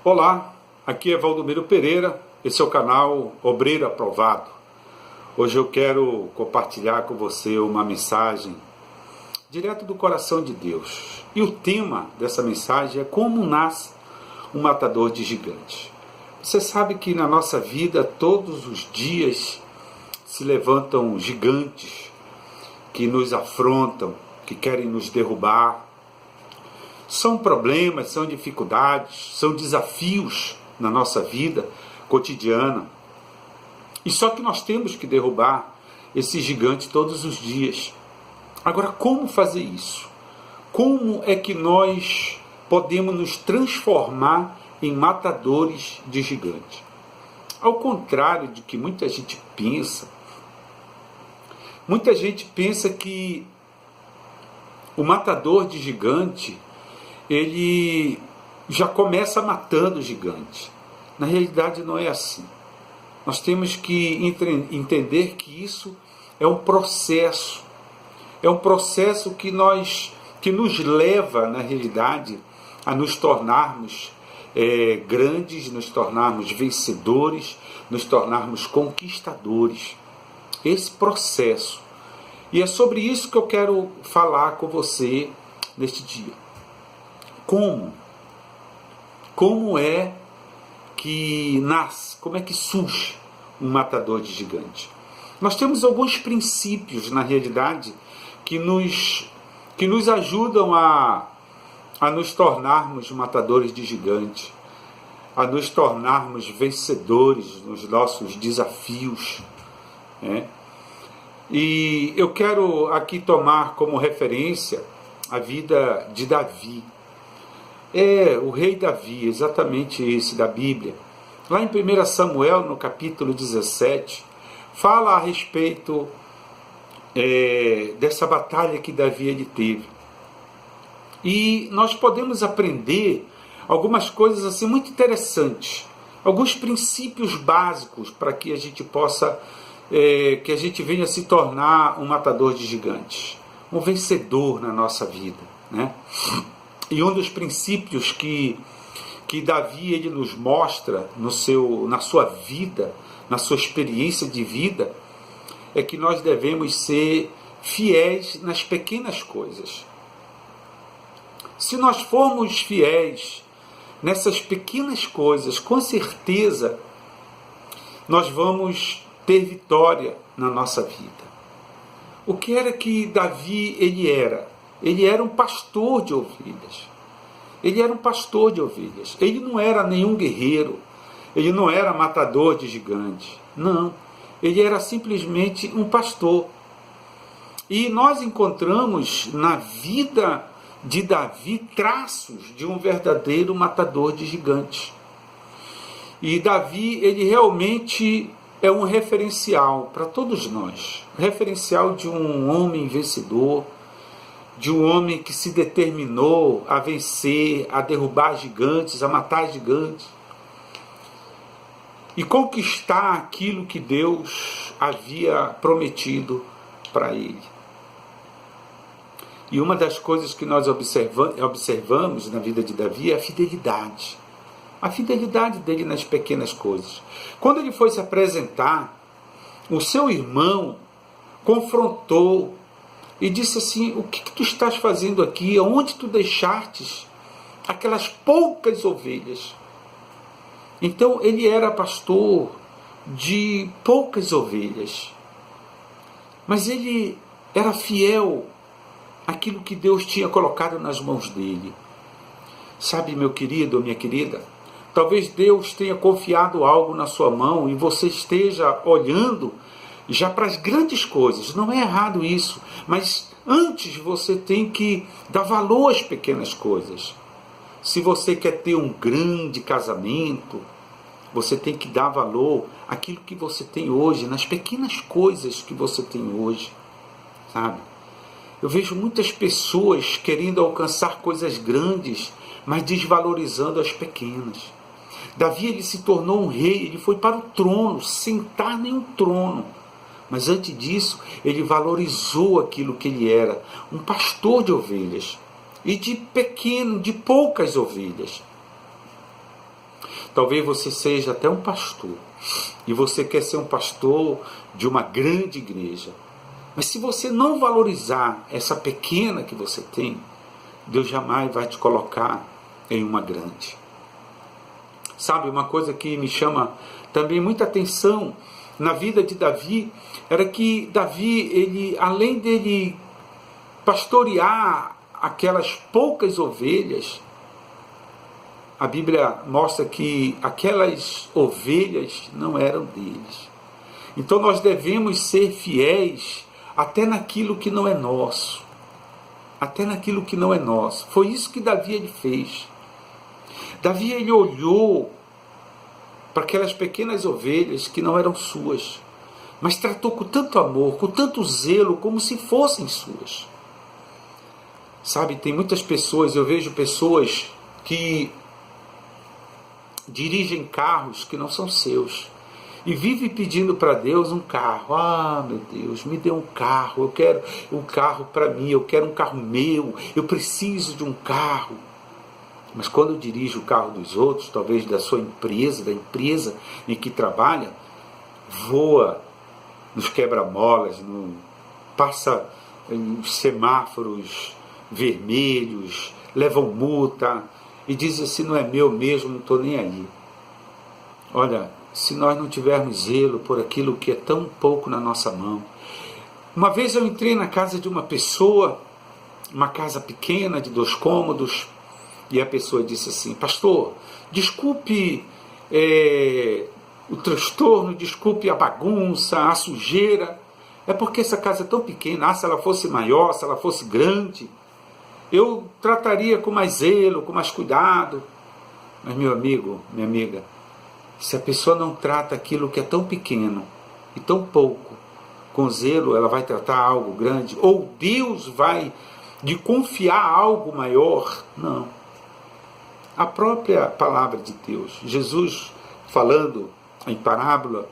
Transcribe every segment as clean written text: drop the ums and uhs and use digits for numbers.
Olá, aqui é Valdomiro Pereira, esse é o canal Obreiro Aprovado. Hoje eu quero compartilhar com você uma mensagem direto do coração de Deus. E o tema dessa mensagem é como nasce um matador de gigantes. Você sabe que na nossa vida todos os dias se levantam gigantes que nos afrontam, que querem nos derrubar. São problemas, são dificuldades, são desafios na nossa vida cotidiana. E só que nós temos que derrubar esse gigante todos os dias. Agora, como fazer isso? Como é que nós podemos nos transformar em matadores de gigantes? Ao contrário de que muita gente pensa que o matador de gigante ele já começa matando o gigante. Na realidade não é assim. Nós temos que entender que isso é um processo. É um processo que nos leva, na realidade, a nos tornarmos grandes, nos tornarmos vencedores, nos tornarmos conquistadores. Esse processo. E é sobre isso que eu quero falar com você neste dia. Como é que nasce, como é que surge um matador de gigante? Nós temos alguns princípios, na realidade, que nos ajudam a nos tornarmos matadores de gigante, a nos tornarmos vencedores nos nossos desafios, né? E eu quero aqui tomar como referência a vida de Davi. O rei Davi, exatamente esse da Bíblia. Lá em 1 Samuel, no capítulo 17, fala a respeito dessa batalha que Davi ele teve. E nós podemos aprender algumas coisas assim muito interessantes, alguns princípios básicos para que a gente possa, que a gente venha se tornar um matador de gigantes, um vencedor na nossa vida, né? E um dos princípios que Davi ele nos mostra na sua vida, na sua experiência de vida, é que nós devemos ser fiéis nas pequenas coisas. Se nós formos fiéis nessas pequenas coisas, com certeza nós vamos ter vitória na nossa vida. O que era que Davi ele era? Ele era um pastor de ovelhas. Ele era um pastor de ovelhas. Ele não era nenhum guerreiro. Ele não era matador de gigantes. Não. Ele era simplesmente um pastor. E nós encontramos na vida de Davi traços de um verdadeiro matador de gigantes. E Davi, ele realmente é um referencial para todos nós. Referencial de um homem vencedor, de um homem que se determinou a vencer, a derrubar gigantes, a matar gigantes e conquistar aquilo que Deus havia prometido para ele. E uma das coisas que nós observamos na vida de Davi é a fidelidade. A fidelidade dele nas pequenas coisas. Quando ele foi se apresentar, o seu irmão confrontou e disse assim: o que tu estás fazendo aqui? Aonde tu deixastes aquelas poucas ovelhas? Então ele era pastor de poucas ovelhas, mas ele era fiel àquilo que Deus tinha colocado nas mãos dele. Sabe, meu querido ou minha querida, talvez Deus tenha confiado algo na sua mão e você esteja olhando já para as grandes coisas. Não é errado isso, mas antes você tem que dar valor às pequenas coisas. Se você quer ter um grande casamento, você tem que dar valor àquilo que você tem hoje, nas pequenas coisas que você tem hoje, sabe? Eu vejo muitas pessoas querendo alcançar coisas grandes, mas desvalorizando as pequenas. Davi ele se tornou um rei, ele foi para o trono, sentar em um trono. Mas antes disso, ele valorizou aquilo que ele era, um pastor de ovelhas. E de poucas ovelhas. Talvez você seja até um pastor, e você quer ser um pastor de uma grande igreja. Mas se você não valorizar essa pequena que você tem, Deus jamais vai te colocar em uma grande. Sabe, uma coisa que me chama também muita atenção na vida de Davi, era que Davi, ele, além dele pastorear aquelas poucas ovelhas, a Bíblia mostra que aquelas ovelhas não eram deles. Então nós devemos ser fiéis até naquilo que não é nosso. Até naquilo que não é nosso. Foi isso que Davi ele fez. Davi ele olhou para aquelas pequenas ovelhas que não eram suas, mas tratou com tanto amor, com tanto zelo, como se fossem suas. Sabe, tem muitas pessoas, eu vejo pessoas que dirigem carros que não são seus e vivem pedindo para Deus um carro. Ah, meu Deus, me dê um carro, eu quero um carro para mim, eu quero um carro meu, eu preciso de um carro. Mas quando dirige o carro dos outros, talvez da sua empresa, da empresa em que trabalha, voa nos quebra-molas, passa em semáforos vermelhos, levam multa e diz assim: não é meu mesmo, não estou nem aí. Olha, se nós não tivermos zelo por aquilo que é tão pouco na nossa mão. Uma vez eu entrei na casa de uma pessoa, uma casa pequena de 2 cômodos, e a pessoa disse assim: pastor, desculpe o transtorno, desculpe a bagunça, a sujeira, é porque essa casa é tão pequena. Se ela fosse maior, se ela fosse grande, eu trataria com mais zelo, com mais cuidado. Mas meu amigo, minha amiga, se a pessoa não trata aquilo que é tão pequeno e tão pouco com zelo, ela vai tratar algo grande? Ou Deus vai lhe confiar algo maior? Não. A própria palavra de Deus, Jesus falando em parábola,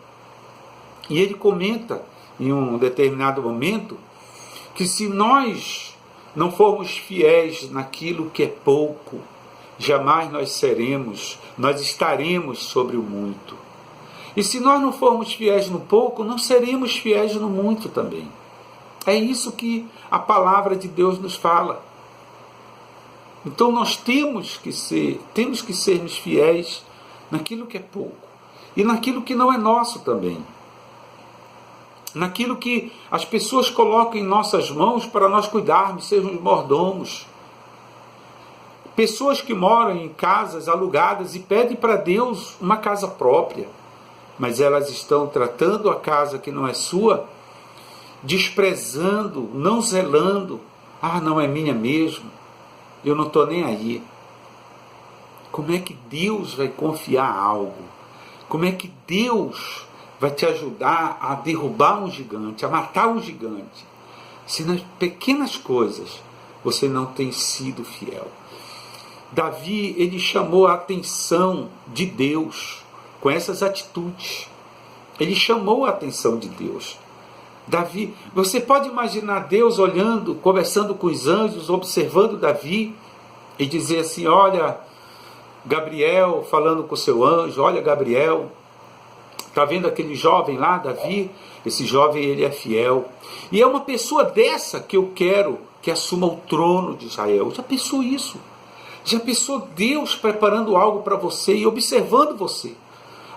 e ele comenta em um determinado momento que se nós não formos fiéis naquilo que é pouco, jamais nós estaremos sobre o muito. E se nós não formos fiéis no pouco, não seremos fiéis no muito também. É isso que a palavra de Deus nos fala. Então nós temos que sermos fiéis naquilo que é pouco e naquilo que não é nosso também. Naquilo que as pessoas colocam em nossas mãos para nós cuidarmos, sermos mordomos. Pessoas que moram em casas alugadas e pedem para Deus uma casa própria, mas elas estão tratando a casa que não é sua, desprezando, não zelando. Ah, não é minha mesmo, eu não estou nem aí. Como é que Deus vai confiar algo? Como é que Deus vai te ajudar a derrubar um gigante, a matar um gigante, se nas pequenas coisas você não tem sido fiel? Davi, ele chamou a atenção de Deus com essas atitudes. Ele chamou a atenção de Deus. Davi, você pode imaginar Deus olhando, conversando com os anjos, observando Davi e dizer assim: olha, Gabriel, falando com o seu anjo, olha, Gabriel, está vendo aquele jovem lá, Davi? Esse jovem, ele é fiel. E é uma pessoa dessa que eu quero que assuma o trono de Israel. Já pensou isso? Já pensou Deus preparando algo para você e observando você?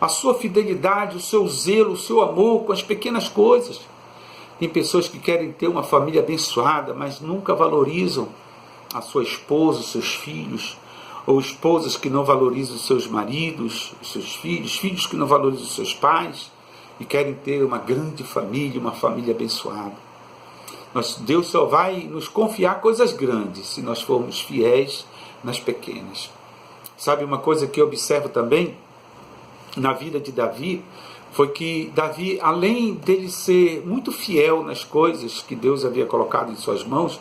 A sua fidelidade, o seu zelo, o seu amor com as pequenas coisas. Tem pessoas que querem ter uma família abençoada, mas nunca valorizam a sua esposa, os seus filhos, ou esposas que não valorizam os seus maridos, os seus filhos, filhos que não valorizam os seus pais, e querem ter uma grande família, uma família abençoada. Deus só vai nos confiar coisas grandes se nós formos fiéis nas pequenas. Sabe uma coisa que eu observo também na vida de Davi, foi que Davi, além dele ser muito fiel nas coisas que Deus havia colocado em suas mãos,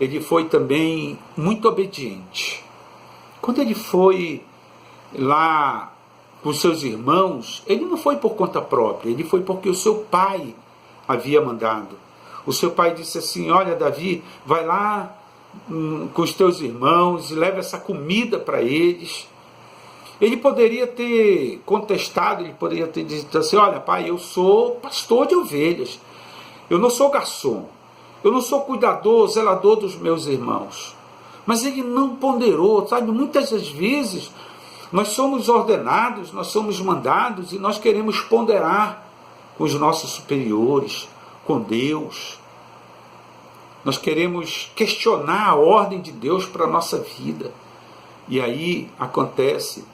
ele foi também muito obediente. Quando ele foi lá com seus irmãos, ele não foi por conta própria, ele foi porque o seu pai havia mandado. O seu pai disse assim: olha, Davi, vai lá com os teus irmãos e leva essa comida para eles. Ele poderia ter contestado, ele poderia ter dito assim: olha, pai, eu sou pastor de ovelhas, eu não sou garçom, eu não sou cuidador, zelador dos meus irmãos. Mas ele não ponderou, sabe? Muitas das vezes nós somos ordenados, nós somos mandados e nós queremos ponderar com os nossos superiores, com Deus. Nós queremos questionar a ordem de Deus para a nossa vida. E aí acontece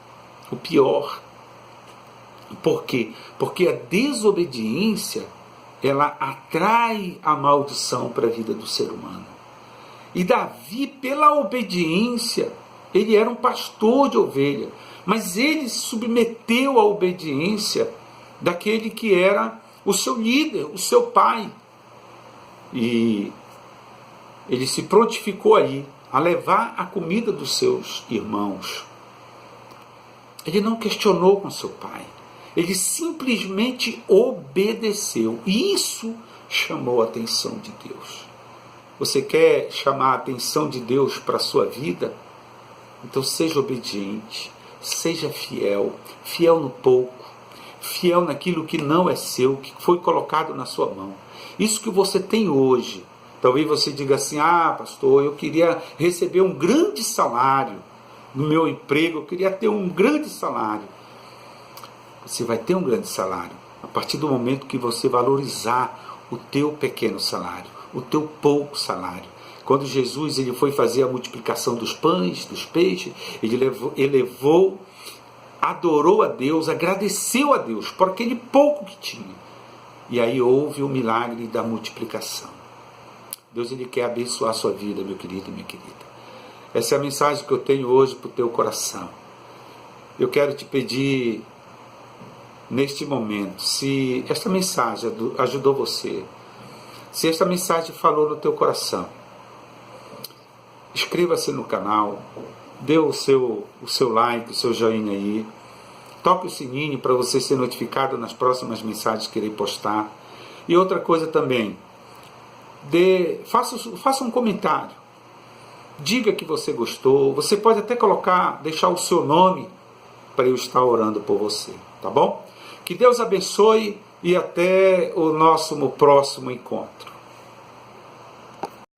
o pior. Por quê? Porque a desobediência, ela atrai a maldição para a vida do ser humano. E Davi, pela obediência, ele era um pastor de ovelha, mas ele se submeteu à obediência daquele que era o seu líder, o seu pai. E ele se prontificou aí a levar a comida dos seus irmãos. Ele não questionou com seu pai. Ele simplesmente obedeceu. E isso chamou a atenção de Deus. Você quer chamar a atenção de Deus para a sua vida? Então seja obediente, seja fiel, fiel no pouco, fiel naquilo que não é seu, que foi colocado na sua mão. Isso que você tem hoje. Talvez você diga assim: ah, pastor, eu queria receber um grande salário no meu emprego, eu queria ter um grande salário. Você vai ter um grande salário a partir do momento que você valorizar o teu pequeno salário, o teu pouco salário. Quando Jesus ele foi fazer a multiplicação dos pães, dos peixes, ele elevou, adorou a Deus, agradeceu a Deus por aquele pouco que tinha. E aí houve o milagre da multiplicação. Deus ele quer abençoar a sua vida, meu querido e minha querida. Essa é a mensagem que eu tenho hoje para o teu coração. Eu quero te pedir, neste momento, se esta mensagem ajudou você, se esta mensagem falou no teu coração, inscreva-se no canal, dê o seu like, o seu joinha aí, toque o sininho para você ser notificado nas próximas mensagens que irei postar. E outra coisa também, faça um comentário, diga que você gostou, você pode até deixar o seu nome para eu estar orando por você, tá bom? Que Deus abençoe e até o nosso próximo encontro.